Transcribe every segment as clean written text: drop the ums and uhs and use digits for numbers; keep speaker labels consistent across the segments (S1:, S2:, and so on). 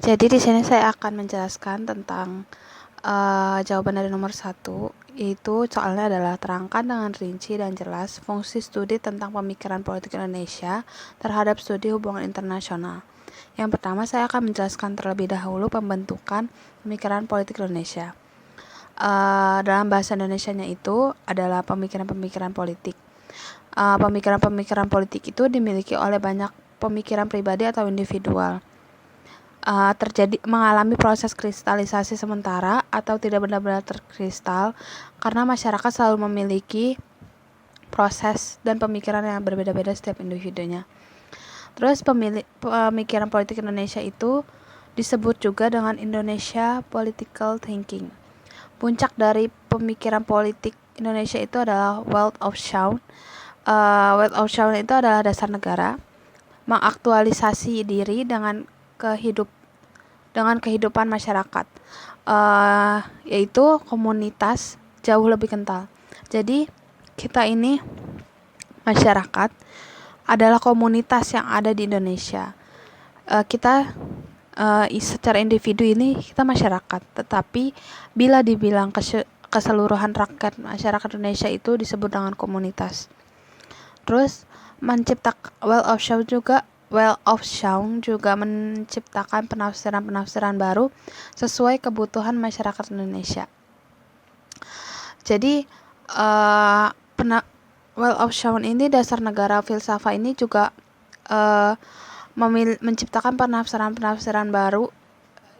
S1: Jadi di sini saya akan menjelaskan tentang jawaban dari nomor 1, yaitu soalnya adalah terangkan dengan rinci dan jelas fungsi studi tentang pemikiran politik Indonesia terhadap studi hubungan internasional. Yang pertama, saya akan menjelaskan terlebih dahulu pembentukan pemikiran politik Indonesia. Dalam bahasa Indonesianya itu adalah pemikiran-pemikiran politik. Pemikiran-pemikiran politik itu dimiliki oleh banyak pemikiran pribadi atau individual. Terjadi mengalami proses kristalisasi sementara atau tidak benar-benar terkristal karena masyarakat selalu memiliki proses dan pemikiran yang berbeda-beda setiap individunya. Terus pemikiran politik Indonesia itu disebut juga dengan Indonesia Political Thinking. Puncak dari pemikiran politik Indonesia itu adalah Wealth of Shawn. Wealth of Shawn itu adalah dasar negara, mengaktualisasi diri dengan kehidupan masyarakat, yaitu komunitas jauh lebih kental. Jadi kita ini masyarakat adalah komunitas yang ada di Indonesia. Kita secara individu ini kita masyarakat, tetapi bila dibilang keseluruhan rakyat masyarakat Indonesia itu disebut dengan komunitas. Terus Well of Shawn juga menciptakan penafsiran-penafsiran baru sesuai kebutuhan masyarakat Indonesia. Jadi Well of Shawn ini, dasar negara filsafat ini juga menciptakan penafsiran-penafsiran baru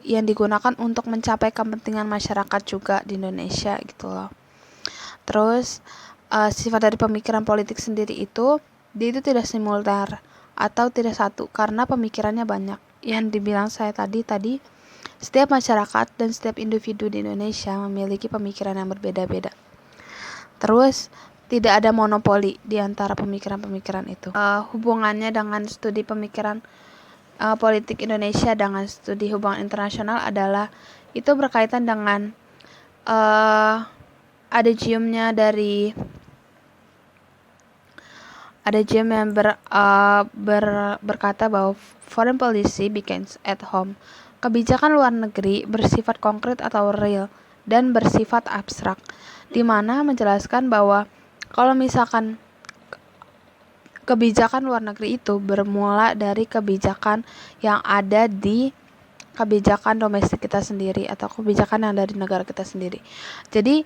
S1: yang digunakan untuk mencapai kepentingan masyarakat juga di Indonesia gitu loh. Terus sifat dari pemikiran politik sendiri itu, dia itu tidak simultan atau tidak satu karena pemikirannya banyak. Yang dibilang saya tadi setiap masyarakat dan setiap individu di Indonesia memiliki pemikiran yang berbeda-beda. Terus tidak ada monopoli di antara pemikiran-pemikiran itu. Hubungannya dengan studi pemikiran politik Indonesia dengan studi hubungan internasional adalah itu berkaitan dengan adagium yang berkata bahwa foreign policy begins at home. Kebijakan luar negeri bersifat konkret atau real dan bersifat abstrak, di mana menjelaskan bahwa kalau misalkan kebijakan luar negeri itu bermula dari kebijakan yang ada di kebijakan domestik kita sendiri atau kebijakan yang dari negara kita sendiri. Jadi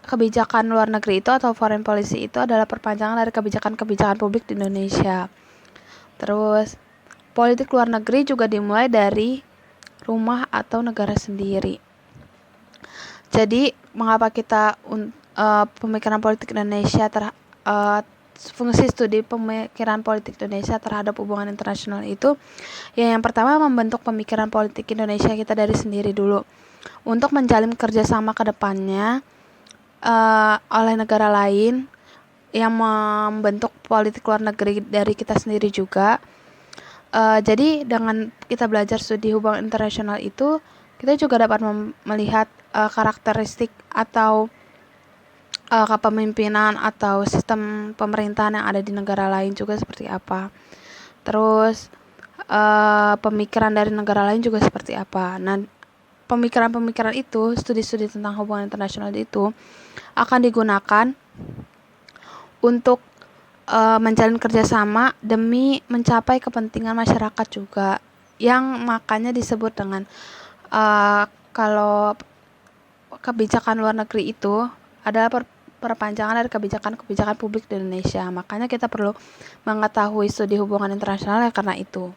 S1: kebijakan luar negeri itu atau foreign policy itu adalah perpanjangan dari kebijakan-kebijakan publik di Indonesia. Terus politik luar negeri juga dimulai dari rumah atau negara sendiri. Jadi mengapa kita pemikiran politik Indonesia fungsi studi pemikiran politik Indonesia terhadap hubungan internasional itu, ya yang pertama membentuk pemikiran politik Indonesia kita dari sendiri dulu untuk menjalin kerjasama ke depannya oleh negara lain yang membentuk politik luar negeri dari kita sendiri juga. Jadi dengan kita belajar studi hubungan internasional itu, kita juga dapat melihat karakteristik atau kepemimpinan atau sistem pemerintahan yang ada di negara lain juga seperti apa. Terus pemikiran dari negara lain juga seperti apa. Nah, pemikiran-pemikiran itu, studi-studi tentang hubungan internasional itu akan digunakan untuk menjalin kerjasama demi mencapai kepentingan masyarakat juga, yang makanya disebut dengan kalau kebijakan luar negeri itu adalah perpanjangan dari kebijakan-kebijakan publik di Indonesia. Makanya kita perlu mengetahui studi hubungan internasional ya karena itu,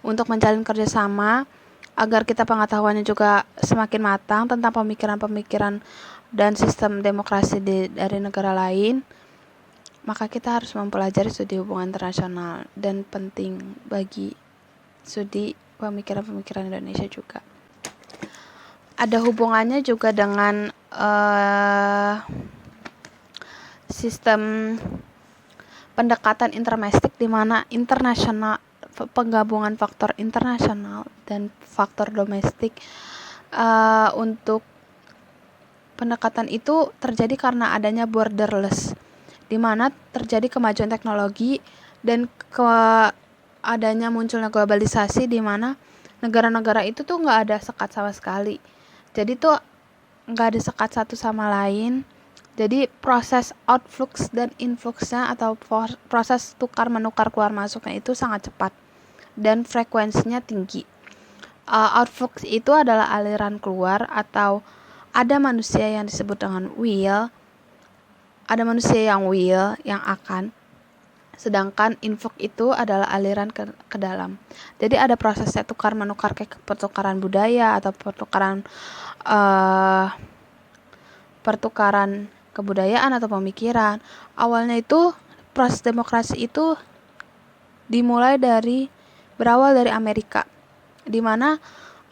S1: untuk menjalin kerjasama agar kita pengetahuannya juga semakin matang tentang pemikiran-pemikiran dan sistem demokrasi dari negara lain, maka kita harus mempelajari studi hubungan internasional, dan penting bagi studi pemikiran-pemikiran Indonesia juga. Ada hubungannya juga dengan sistem pendekatan intermestik, di mana penggabungan faktor internasional dan faktor domestik untuk pendekatan itu terjadi karena adanya borderless, di mana terjadi kemajuan teknologi dan adanya munculnya globalisasi, di mana negara-negara itu tuh nggak ada sekat sama sekali. Jadi tuh nggak ada sekat satu sama lain. Jadi proses outflux dan influxnya atau proses tukar menukar keluar masuknya itu sangat cepat dan frekuensinya tinggi. Outflux itu adalah aliran keluar atau ada manusia yang disebut dengan will, ada manusia yang will yang akan, sedangkan influx itu adalah aliran ke dalam. Jadi ada prosesnya tukar menukar kayak pertukaran budaya atau pertukaran kebudayaan atau pemikiran. Awalnya itu proses demokrasi itu berawal dari Amerika, di mana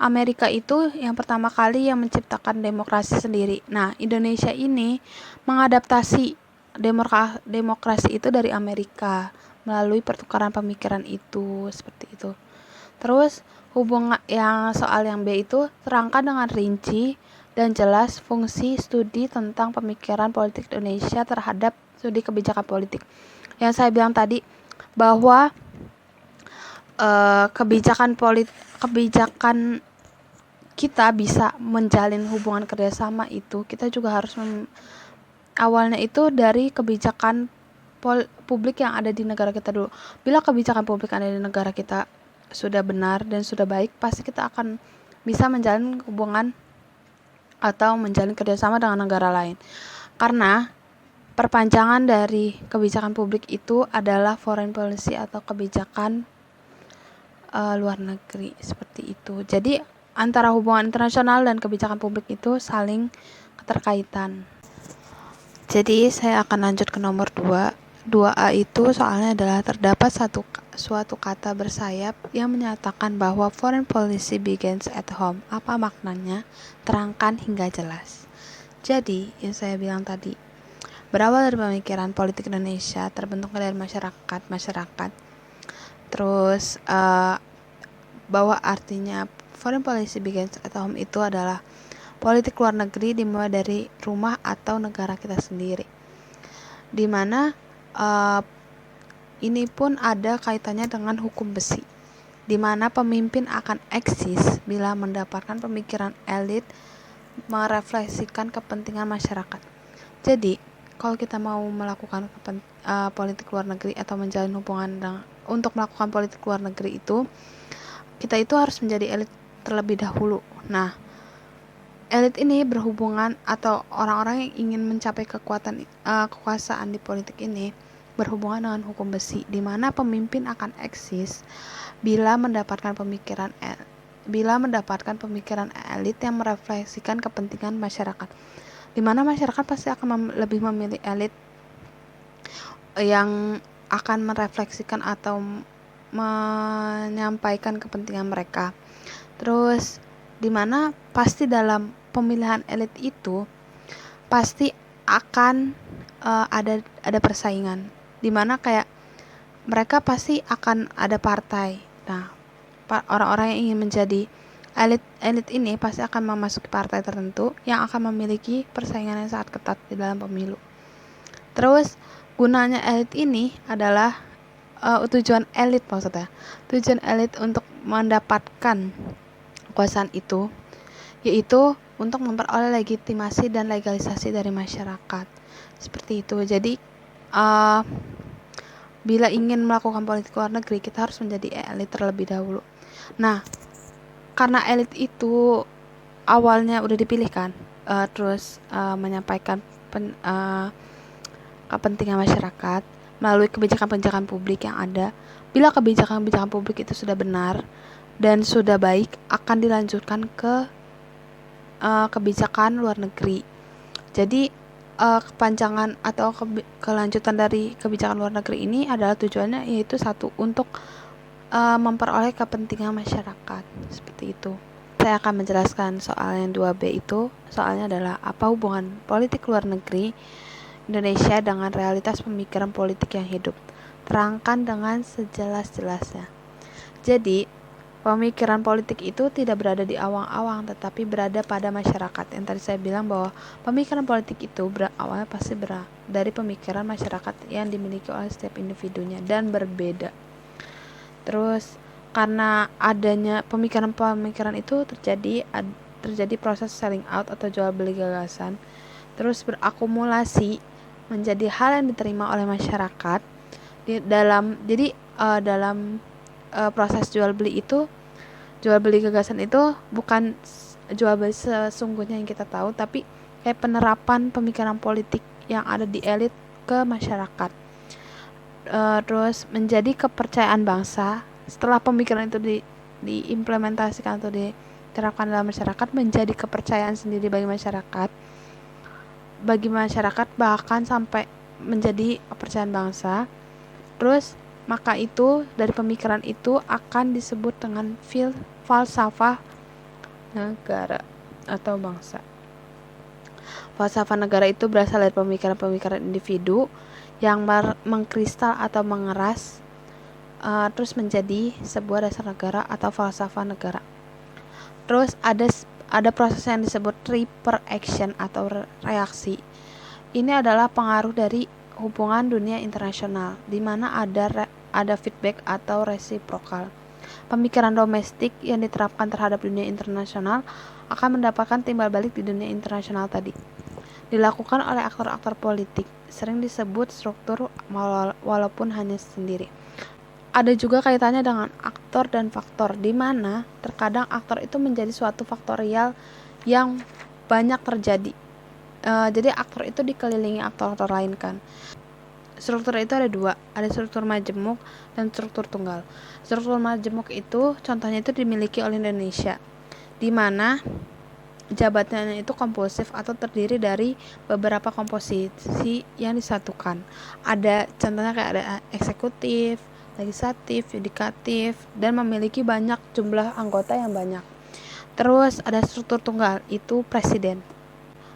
S1: Amerika itu yang pertama kali yang menciptakan demokrasi sendiri. Nah, Indonesia ini mengadaptasi demokrasi itu dari Amerika melalui pertukaran pemikiran itu, seperti itu. Terus hubungan yang soal yang B itu terangkan dengan rinci dan jelas fungsi studi tentang pemikiran politik Indonesia terhadap studi kebijakan politik. Yang saya bilang tadi bahwa kebijakan kita bisa menjalin hubungan kerjasama itu, kita juga harus awalnya itu dari kebijakan publik yang ada di negara kita dulu. Bila kebijakan publik yang ada di negara kita sudah benar dan sudah baik, pasti kita akan bisa menjalin hubungan atau menjalin kerjasama dengan negara lain. Karena perpanjangan dari kebijakan publik itu adalah foreign policy atau kebijakan luar negeri, seperti itu. Jadi antara hubungan internasional dan kebijakan publik itu saling keterkaitan. Jadi saya akan lanjut ke nomor 2. 2A itu soalnya adalah terdapat suatu kata bersayap yang menyatakan bahwa foreign policy begins at home. Apa maknanya? Terangkan hingga jelas. Jadi yang saya bilang tadi, berawal dari pemikiran politik Indonesia, terbentuk dari masyarakat. Terus bahwa artinya foreign policy begins at home itu adalah politik luar negeri dimulai dari rumah atau negara kita sendiri, dimana ini pun ada kaitannya dengan hukum besi, dimana pemimpin akan eksis bila mendapatkan pemikiran elit merefleksikan kepentingan masyarakat. Jadi kalau kita mau melakukan politik luar negeri atau menjalin hubungan untuk melakukan politik luar negeri itu, kita itu harus menjadi elit terlebih dahulu. Nah, elit ini berhubungan atau orang-orang yang ingin mencapai kekuasaan di politik ini berhubungan dengan hukum besi, di mana pemimpin akan eksis bila mendapatkan pemikiran elit yang merefleksikan kepentingan masyarakat, di mana masyarakat pasti akan lebih memilih elit yang akan merefleksikan atau menyampaikan kepentingan mereka. Terus dimana pasti dalam pemilihan elit itu pasti akan ada persaingan, dimana kayak mereka pasti akan ada partai. Nah, orang-orang yang ingin menjadi elit ini pasti akan memasuki partai tertentu yang akan memiliki persaingan yang sangat ketat di dalam pemilu. Terus gunanya elit ini adalah tujuan elit untuk mendapatkan kekuasaan itu, yaitu untuk memperoleh legitimasi dan legalisasi dari masyarakat, seperti itu. Jadi bila ingin melakukan politik luar negeri, kita harus menjadi elit terlebih dahulu. Nah, karena elit itu awalnya udah dipilih kan, terus menyampaikan kepentingan masyarakat melalui kebijakan-kebijakan publik yang ada. Bila kebijakan-kebijakan publik itu sudah benar dan sudah baik, akan dilanjutkan ke kebijakan luar negeri. Jadi kepanjangan atau kelanjutan dari kebijakan luar negeri ini adalah tujuannya yaitu satu, untuk memperoleh kepentingan masyarakat, seperti itu. Saya akan menjelaskan soal yang 2B itu. Soalnya adalah apa hubungan politik luar negeri Indonesia dengan realitas pemikiran politik yang hidup. Terangkan dengan sejelas-jelasnya. Jadi, pemikiran politik itu tidak berada di awang-awang, tetapi berada pada masyarakat. Yang tadi saya bilang bahwa pemikiran politik itu awalnya pasti dari pemikiran masyarakat yang dimiliki oleh setiap individunya dan berbeda. Terus, karena adanya pemikiran-pemikiran itu terjadi proses selling out atau jual beli gagasan, terus berakumulasi menjadi hal yang diterima oleh masyarakat dalam proses jual beli gagasan itu bukan jual beli sesungguhnya yang kita tahu, tapi kayak penerapan pemikiran politik yang ada di elit ke masyarakat. Terus menjadi kepercayaan bangsa setelah pemikiran itu diimplementasikan atau diterapkan dalam masyarakat, menjadi kepercayaan sendiri bagi masyarakat bahkan sampai menjadi kepercayaan bangsa. Terus maka itu dari pemikiran itu akan disebut dengan falsafah negara atau bangsa. Falsafah negara itu berasal dari pemikiran-pemikiran individu yang mengkristal atau mengeras, terus menjadi sebuah dasar negara atau falsafah negara. Terus ada proses yang disebut reaction atau reaksi. Ini adalah pengaruh dari hubungan dunia internasional, di mana ada feedback atau resiprokal. Pemikiran domestik yang diterapkan terhadap dunia internasional akan mendapatkan timbal balik di dunia internasional tadi. Dilakukan oleh aktor-aktor politik, sering disebut struktur walaupun hanya sendiri. Ada juga kaitannya dengan aktor dan faktor, di mana terkadang aktor itu menjadi suatu faktorial yang banyak terjadi. Jadi aktor itu dikelilingi aktor-aktor lain kan. Struktur itu ada dua, ada struktur majemuk dan struktur tunggal. Struktur majemuk itu contohnya itu dimiliki oleh Indonesia, di mana jabatannya itu kompulsif atau terdiri dari beberapa komposisi yang disatukan. Ada contohnya kayak ada eksekutif, legislatif, yudikatif, dan memiliki banyak jumlah anggota yang banyak. Terus ada struktur tunggal, itu presiden.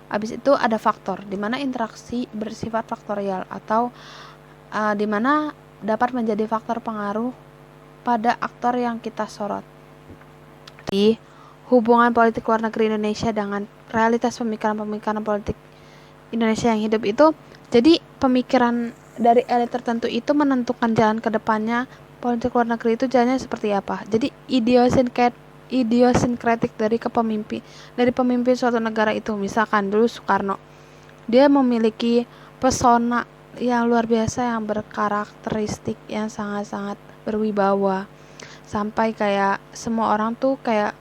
S1: Habis itu ada faktor, di mana interaksi bersifat faktorial atau di mana dapat menjadi faktor pengaruh pada aktor yang kita sorot. Di hubungan politik luar negeri Indonesia dengan realitas pemikiran politik Indonesia yang hidup itu, jadi pemikiran dari elit tertentu itu menentukan jalan ke depannya politik luar negeri itu jalannya seperti apa. Jadi idiosinkretik dari pemimpin suatu negara itu. Misalkan dulu Soekarno, dia memiliki pesona yang luar biasa, yang berkarakteristik yang sangat-sangat berwibawa, sampai kayak semua orang tuh kayak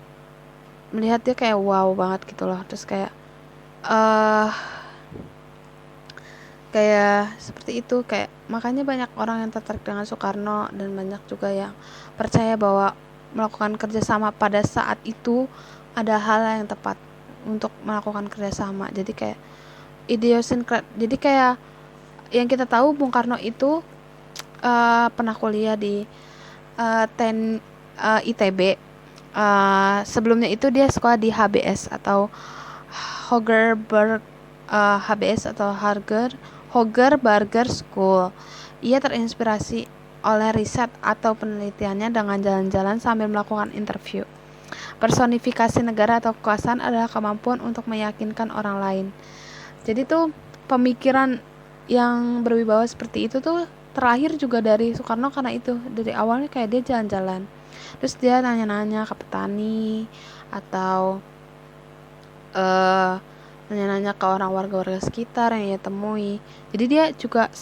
S1: melihat dia kayak wow banget gitu loh. Terus kayak seperti itu, kayak makanya banyak orang yang tertarik dengan Soekarno, dan banyak juga yang percaya bahwa melakukan kerjasama pada saat itu ada hal yang tepat untuk melakukan kerjasama. Jadi kayak jadi kayak yang kita tahu Bung Karno itu pernah kuliah di ITB. Sebelumnya itu dia sekolah di HBS atau Hoger Burger School. Ia terinspirasi oleh riset atau penelitiannya dengan jalan-jalan sambil melakukan interview. Personifikasi negara atau kekuasaan adalah kemampuan untuk meyakinkan orang lain. Jadi tuh pemikiran yang berwibawa seperti itu tuh terlahir juga dari Soekarno, karena itu dari awalnya kayak dia jalan-jalan, terus dia nanya-nanya ke petani atau nanya-nanya ke orang warga-warga sekitar yang ia temui. Jadi dia juga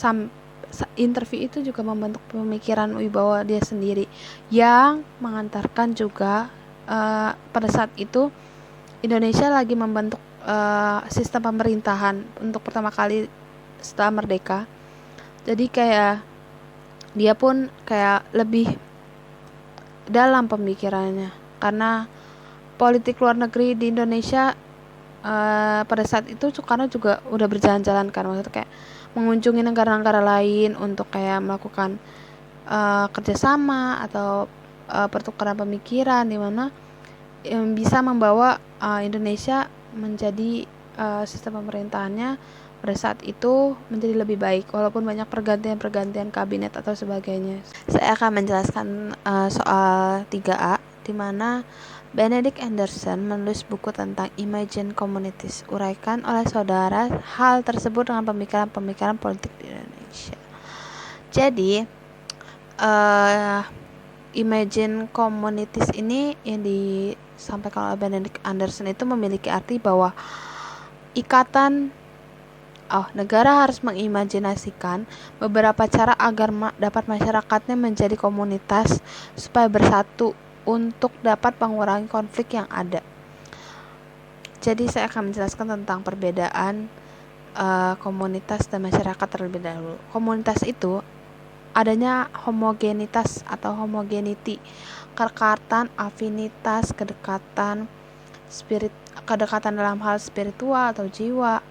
S1: interview itu juga membentuk pemikiran wibawa dia sendiri, yang mengantarkan juga pada saat itu Indonesia lagi membentuk sistem pemerintahan untuk pertama kali setelah merdeka. Jadi kayak dia pun kayak lebih dalam pemikirannya, karena politik luar negeri di Indonesia pada saat itu Soekarno juga udah berjalan-jalan kan, maksudnya kayak mengunjungi negara-negara lain untuk kayak melakukan kerjasama atau pertukaran pemikiran, di mana yang bisa membawa Indonesia menjadi sistem pemerintahannya pada saat itu menjadi lebih baik, walaupun banyak pergantian kabinet atau sebagainya. Saya akan menjelaskan soal 3A, di mana Benedict Anderson menulis buku tentang Imagine Communities. Uraikan oleh saudara hal tersebut dengan pemikiran-pemikiran politik di Indonesia. Jadi imagine communities ini yang disampaikan oleh Benedict Anderson itu memiliki arti bahwa negara harus mengimajinasikan beberapa cara agar dapat masyarakatnya menjadi komunitas supaya bersatu untuk dapat mengurangi konflik yang ada. Jadi saya akan menjelaskan tentang perbedaan komunitas dan masyarakat terlebih dahulu. Komunitas itu adanya homogenitas atau homogenity, kerekatan, afinitas, kedekatan dalam hal spiritual atau jiwa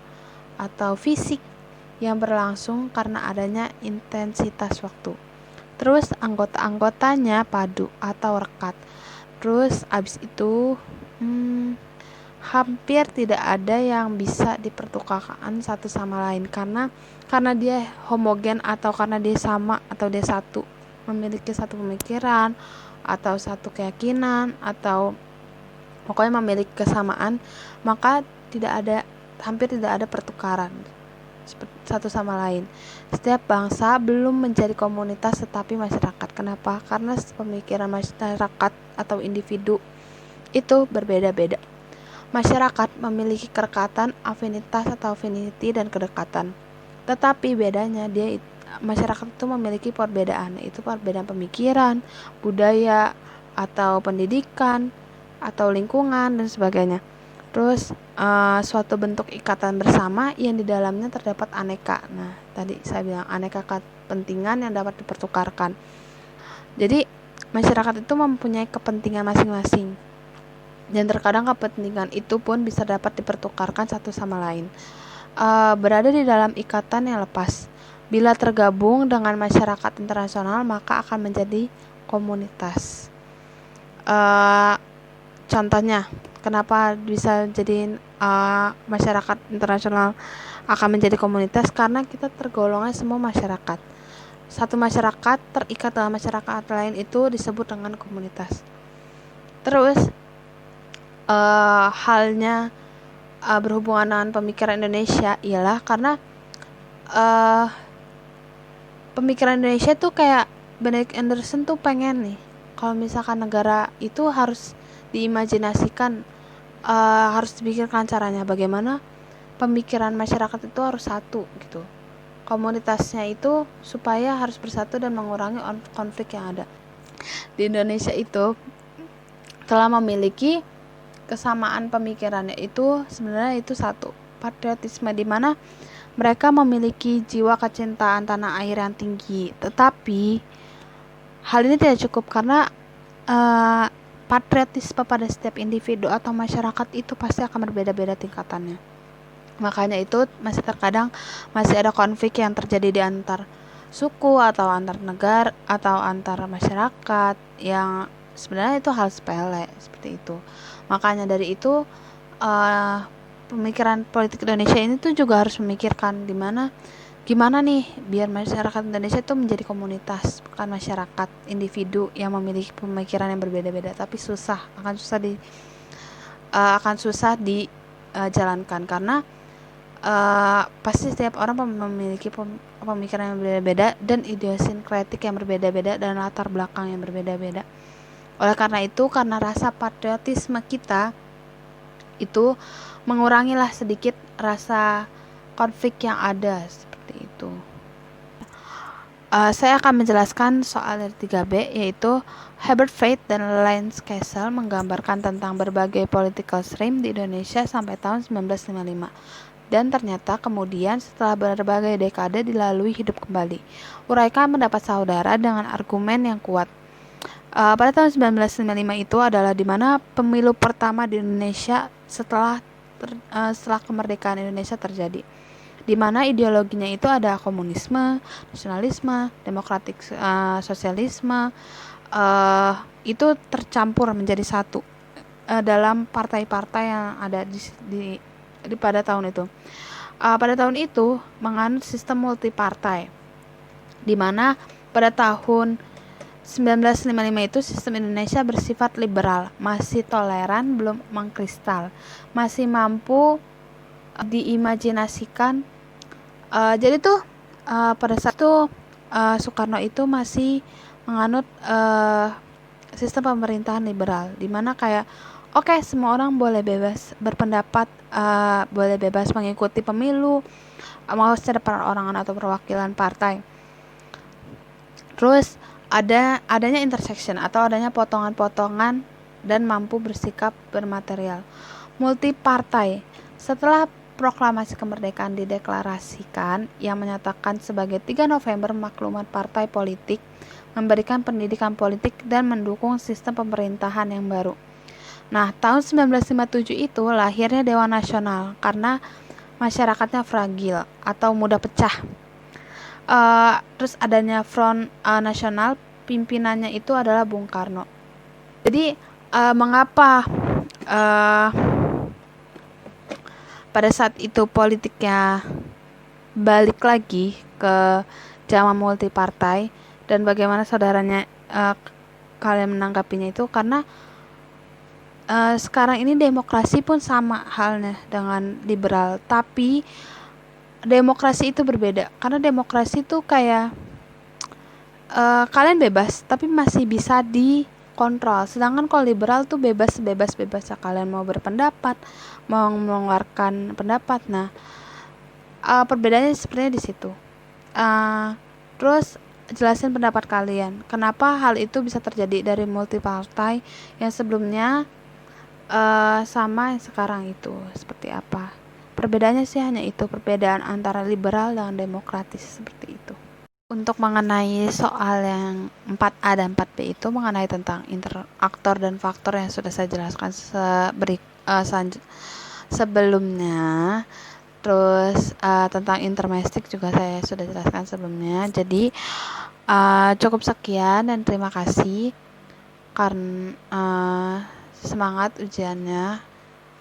S1: atau fisik yang berlangsung karena adanya intensitas waktu. Terus anggota-anggotanya padu atau rekat. Terus abis itu hampir tidak ada yang bisa dipertukarkan satu sama lain karena dia homogen atau karena dia sama atau dia satu, memiliki satu pemikiran atau satu keyakinan atau pokoknya memiliki kesamaan, maka hampir tidak ada pertukaran satu sama lain. Setiap bangsa belum menjadi komunitas tetapi masyarakat. Kenapa? Karena pemikiran masyarakat atau individu itu berbeda-beda. Masyarakat memiliki kerekatan, afinitas atau affinity dan kedekatan. Tetapi bedanya masyarakat itu memiliki perbedaan, yaitu perbedaan pemikiran, budaya, atau pendidikan, atau lingkungan dan sebagainya. Terus suatu bentuk ikatan bersama yang di dalamnya terdapat aneka. Nah, tadi saya bilang aneka kepentingan yang dapat dipertukarkan. Jadi masyarakat itu mempunyai kepentingan masing-masing. Dan terkadang kepentingan itu pun bisa dapat dipertukarkan satu sama lain. Berada di dalam ikatan yang lepas. Bila tergabung dengan masyarakat internasional, maka akan menjadi komunitas. Contohnya, kenapa bisa jadi masyarakat internasional akan menjadi komunitas? Karena kita tergolongnya semua masyarakat. Satu masyarakat terikat dengan masyarakat lain itu disebut dengan komunitas. Terus halnya berhubungan dengan pemikiran Indonesia ialah karena pemikiran Indonesia tuh kayak Benedict Anderson tuh pengen nih kalau misalkan negara itu harus diimajinasikan, harus dipikirkan caranya bagaimana pemikiran masyarakat itu harus satu gitu, komunitasnya itu supaya harus bersatu dan mengurangi konflik yang ada. Di Indonesia itu telah memiliki kesamaan pemikirannya itu sebenarnya itu satu, patriotisme, di mana mereka memiliki jiwa kecintaan tanah air yang tinggi. Tetapi hal ini tidak cukup karena patriotisme pada setiap individu atau masyarakat itu pasti akan berbeda-beda tingkatannya. Makanya itu terkadang masih ada konflik yang terjadi di antar suku atau antar negara atau antar masyarakat yang sebenarnya itu hal sepele seperti itu. Makanya dari itu pemikiran politik Indonesia ini tuh juga harus memikirkan gimana nih biar masyarakat Indonesia itu menjadi komunitas, bukan masyarakat individu yang memiliki pemikiran yang berbeda-beda, tapi akan susah dijalankan karena pasti setiap orang memiliki pemikiran yang berbeda-beda dan idiosinkretik yang berbeda-beda dan latar belakang yang berbeda-beda. Oleh karena itu, karena rasa patriotisme kita itu mengurangilah sedikit rasa konflik yang ada seperti itu. Saya akan menjelaskan soal dari 3B, yaitu Herbert Faith dan Lance Kessel menggambarkan tentang berbagai political stream di Indonesia sampai tahun 1955. Dan ternyata kemudian setelah berbagai dekade dilalui hidup kembali. Uraikan pendapat saudara dengan argumen yang kuat. Pada tahun 1955 itu adalah di mana pemilu pertama di Indonesia setelah kemerdekaan Indonesia terjadi, di mana ideologinya itu ada komunisme, nasionalisme, demokratik sosialisme, itu tercampur menjadi satu dalam partai-partai yang ada di pada tahun itu. Pada tahun itu menganut sistem multipartai, di mana pada tahun 1955 itu sistem Indonesia bersifat liberal, masih toleran, belum mengkristal, masih mampu diimajinasikan. Jadi tuh pada saat itu Soekarno itu masih menganut sistem pemerintahan liberal, di mana kayak oke, semua orang boleh bebas berpendapat, boleh bebas mengikuti pemilu, mau secara perorangan atau perwakilan partai. Terus adanya intersection atau adanya potongan-potongan dan mampu bersikap bermaterial. Multipartai. Setelah proklamasi kemerdekaan dideklarasikan yang menyatakan sebagai 3 November maklumat partai politik, memberikan pendidikan politik dan mendukung sistem pemerintahan yang baru. Nah, tahun 1957 itu lahirnya Dewan Nasional karena masyarakatnya fragil atau mudah pecah. Terus adanya Front Nasional, pimpinannya itu adalah Bung Karno. Jadi mengapa pada saat itu politiknya balik lagi ke zaman multipartai, dan bagaimana saudaranya kalian menanggapinya itu karena sekarang ini demokrasi pun sama halnya dengan liberal, tapi demokrasi itu berbeda karena demokrasi itu kayak kalian bebas tapi masih bisa dikontrol, sedangkan kalau liberal tuh bebas kalian mau berpendapat, mau mengeluarkan pendapat. Nah, perbedaannya sebenarnya di situ. Terus jelasin pendapat kalian, kenapa hal itu bisa terjadi dari multipartai yang sebelumnya sama yang sekarang itu seperti apa. Perbedaannya sih hanya itu, perbedaan antara liberal dan demokratis seperti itu. Untuk mengenai soal yang 4A dan 4B itu mengenai tentang interaktor dan faktor yang sudah saya jelaskan sebelumnya. Terus tentang intermestik juga saya sudah jelaskan sebelumnya. Jadi cukup sekian dan terima kasih karena semangat ujiannya.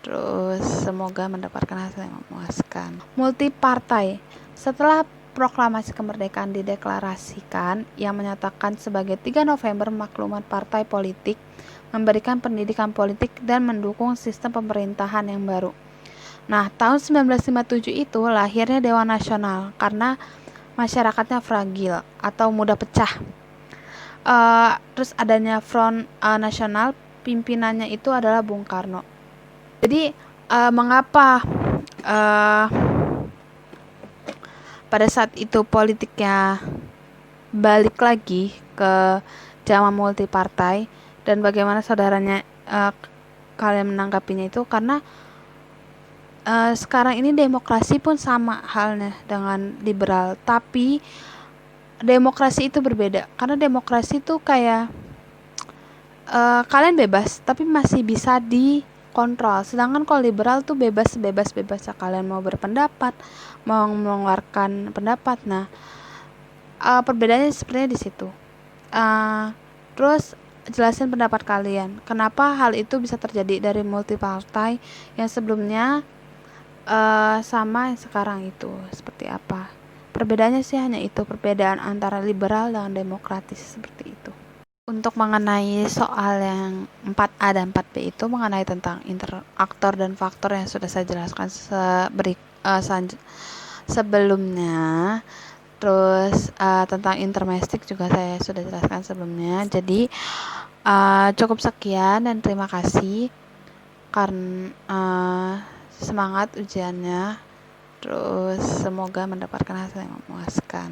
S1: Terus semoga mendapatkan hasil yang memuaskan. Multipartai. Setelah proklamasi kemerdekaan dideklarasikan yang menyatakan sebagai 3 November maklumat partai politik, memberikan pendidikan politik dan mendukung sistem pemerintahan yang baru. Nah, tahun 1957 itu lahirnya Dewan Nasional karena masyarakatnya fragil atau mudah pecah. Terus adanya Front Nasional, pimpinannya itu adalah Bung Karno. Jadi mengapa pada saat itu politiknya balik lagi ke zaman multipartai, dan bagaimana saudaranya kalian menanggapinya itu karena sekarang ini demokrasi pun sama halnya dengan liberal, tapi demokrasi itu berbeda karena demokrasi itu kayak kalian bebas tapi masih bisa dikontrol, sedangkan kalau liberal tuh bebas kalian mau berpendapat, mau mengeluarkan pendapat. Nah, perbedaannya sebenarnya di situ. Terus jelasin pendapat kalian, kenapa hal itu bisa terjadi dari multipartai yang sebelumnya sama yang sekarang itu seperti apa. Perbedaannya sih hanya itu, perbedaan antara liberal dan demokratis seperti itu. Untuk mengenai soal yang 4A dan 4B itu mengenai tentang interaktor dan faktor yang sudah saya jelaskan sebelumnya. Terus tentang intermestik juga saya sudah jelaskan sebelumnya. Jadi cukup sekian dan terima kasih karena semangat ujiannya. Terus semoga mendapatkan hasil yang memuaskan.